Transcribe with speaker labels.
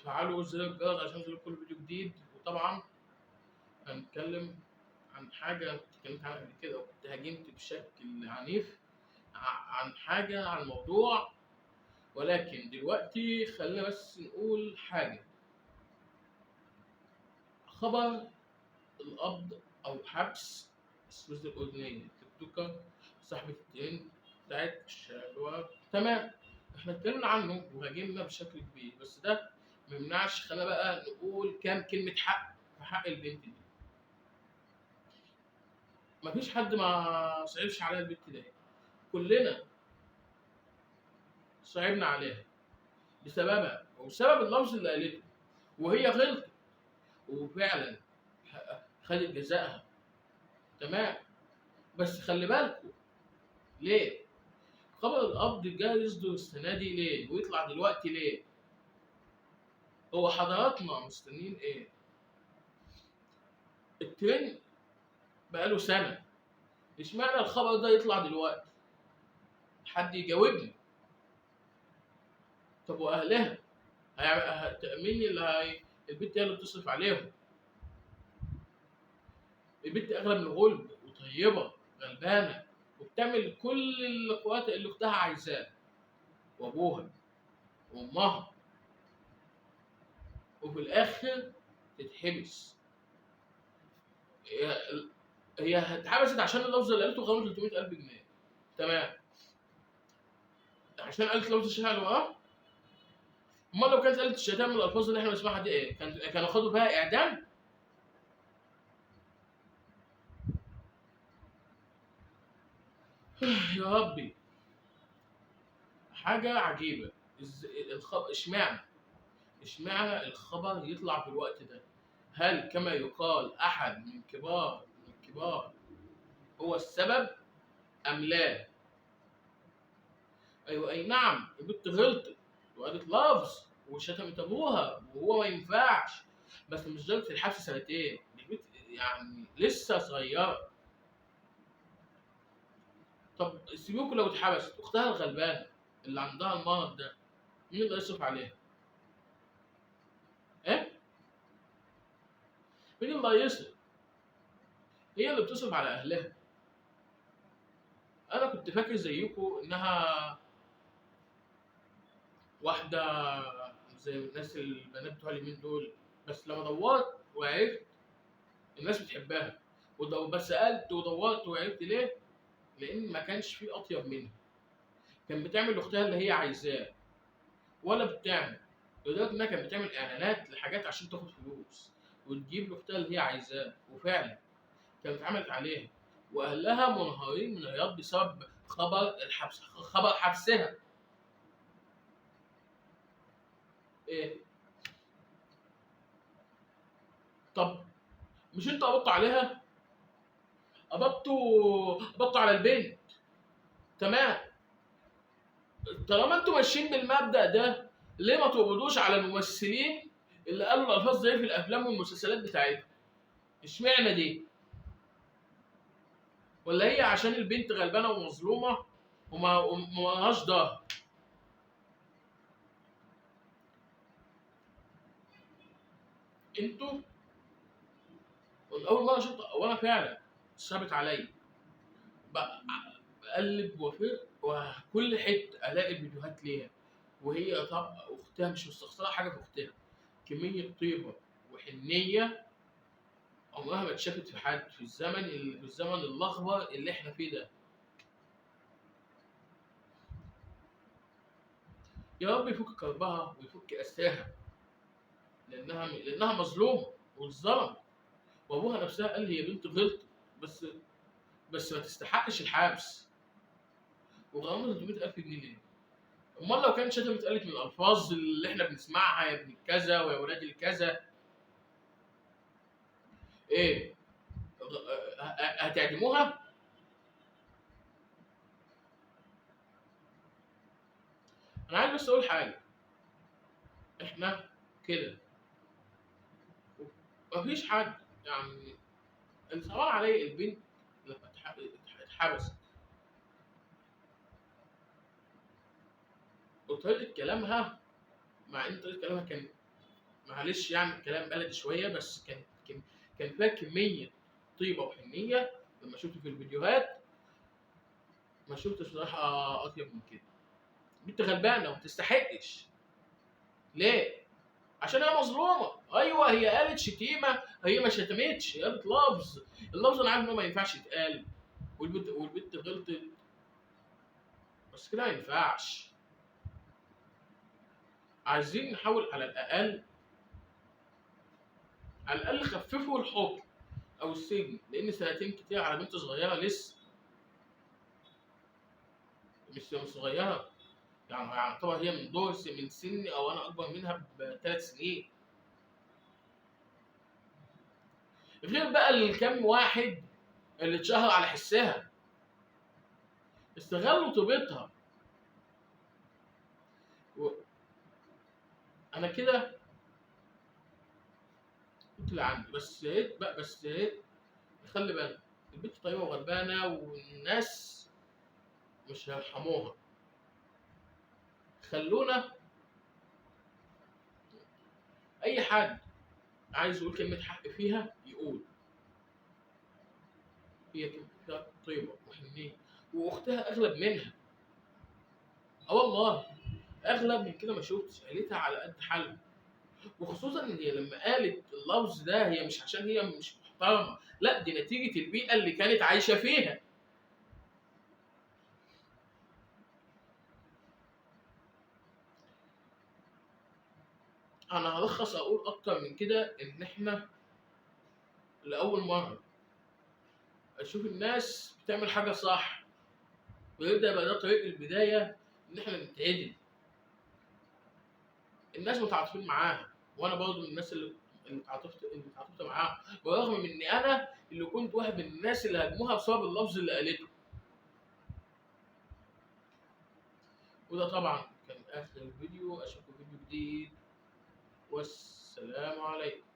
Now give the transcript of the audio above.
Speaker 1: وتفعلوا زر الجرس عشان يوصلكوا كل فيديو جديد. وطبعا هنتكلم عن حاجة اتكلمت عنها قبل كده وكنت هاجمت بشكل عنيف عن موضوع، ولكن دلوقتي خلينا بس نقول حاجة. خبر القبض أو حبس السويس الأردنية تيك توكر صاحبة الترند بتاعت الشباب. تمام، احنا اتكلمنا عنه وهاجمنا بشكل كبير، بس ده ما يمنعش خلينا بقى نقول كام كلمة حق في حق البنت دي. مفيش حد ما صعبش على البنت دي، كلنا صعبنا عليها بسببها وبسبب اللفظ اللي قالته، وهي غلطت وفعلا خدت جزائها. تمام، بس خلي بالكوا ليه خبر القبض جاي يصدر السنة دي ليه ويطلع دلوقتي ليه؟ هو حضراتنا مستنيين ايه؟ الترند بقاله سنة، اشمعنى الخبر ده يطلع دلوقتي؟ حد يجاوبني. طب واهلها مين البنت هي اللي بتصرف عليهم؟ البنت اغلب من الغلب وطيبه غلبانه وبتعمل كل اللي اختها عايزاه وابوها وامها، وفي الاخر تتحبس. هي هي اتحبست عشان اللفظ اللي قالته غرامه 300,000 جنيه. تمام، عشان قالت لفظ الشتائم اللي وراه. امال لو كانت قالت الشتائم من الالفاظ اللي احنا بنسمعها دي ايه؟ كانوا خدوا فيها اعدام؟ يا ربي، حاجه عجيبه. اشمعنى الخبر يطلع في الوقت ده؟ هل كما يقال احد من الكبار هو السبب ام لا؟ ايوه اي نعم، البنت غلطت وقالت لفظ وشتمت ابوها وهو ما ينفعش، بس مش درجه الحبس سنتين. البنت يعني لسه صغيره. طب سيبوكوا لو اتحبست اختها الغلبانه اللي عندها المرض ده، مين اللي يصرف عليها؟ ايه؟ مين اللي هيصرف؟ هي اللي بتصرف على اهلها. انا كنت فاكر زيكم انها واحده زي الناس البنات بتوع اليمين دول، بس لما دورت وعرفت الناس بتحبها. بس سالت ودورت وعرفت ليه؟ لان ما كانش في اطيب منها. كان بتعمل لاختها اللي هي عايزاه ولا بتعمل، لدرجه انها كانت بتعمل اعلانات لحاجات عشان تاخد فلوس وتجيب لاختها اللي هي عايزاه، وفعلا كانت اتعملت عليها واهلها منهارين من الرياض بسبب خبر حبسها. ايه؟ طب مش انتوا قبضتوا عليها؟ قبضتوا على البنت. تمام، طالما انتوا ماشيين بالمبدأ ده ليه ما تقبضوش على الممثلين اللي قالوا الالفاظ دي في الافلام والمسلسلات بتاعتهم؟ اشمعنى دي؟ ولا هي عشان البنت غلبانه ومظلومه وما لهاش ظهر؟ انتوا من اول مره شفت، وانا فعلا ثابت عليا بقلب وكل حته الاقي فيديوهات ليها وهي طب اختها مش مستخسره حاجه في اختها. كميه طيبه وحنيه عمرها ما اتشافت في حد في الزمن الاخضر اللي احنا فيه ده. يا رب يفك كربها ويفك اساها، لانها مظلومه واتظلمت، وابوها نفسها قال هي بنت غلط، بس ما تستحقش الحبس وغرامه 300,000 جنيه ليه؟ امال لو كانت شتمت اتقالت من الالفاظ اللي احنا بنسمعها يا ابن الكذا ويا ولاد الكذا، ايه؟ هتعدموها؟ انا عايز بس اقول حاجه. احنا كده مفيش حد يعني اللي صعبان عليا البنت لما اتحبست وطريقه كلامها، مع ان طريقه كلامها كان معلش يعني كلام بلدي شويه، بس كان فيها كميه طيبه وحنيه لما شفته في الفيديوهات. ما شفتش بصراحه اطيب من كده. بنت غلبانه وما تستحقش. ليه؟ عشان هي مظلومه. ايوه هي قالت شتيمه، هي ما شتمتش، هي قالت لفظ. اللفظ انا عارف انه ما ينفعش يتقال، والبنت غلطت، بس كده ما ينفعش. عايزين نحاول على الاقل خففوا الحكم او السجن، لان سنتين كتير على بنت صغيره لسه، مش صغيره. يعني طبعا هي من سني، او انا اكبر منها ب3 سنين. غير بقى الكام واحد اللي اتشهر على حسها، استغلوا طيبتها. انا كده قلت اللي عندي، بس يا ريت بقى، بس يا ريت نخلي بالنا. البنت طيبه وغلبانه، والناس مش هيرحموها. خلونا اي حد عايز يقول كلمه حق فيها يقول. هي كانت طيبه وحنيه، واختها اغلب منها. اه والله اغلب من كده ما شفتش، قالتها على قد حالها. وخصوصا ان هي لما قالت اللفظ ده، هي مش عشان هي مش محترمه، لا دي نتيجه البيئه اللي كانت عايشه فيها. انا هلخص اقول اكتر من كده، ان احنا لاول مره اشوف الناس بتعمل حاجه صح، ويبدا يبقى ده طريق البدايه ان احنا نتعدل. الناس متعاطفين معاها، وانا برضه من الناس اللي اتعاطفت معاها، برغم من اني انا اللي كنت واحد من الناس اللي هاجموها بسبب اللفظ اللي قالته. وده طبعا كان اخر الفيديو. اشوفكم فيديو جديد، والسلام عليكم.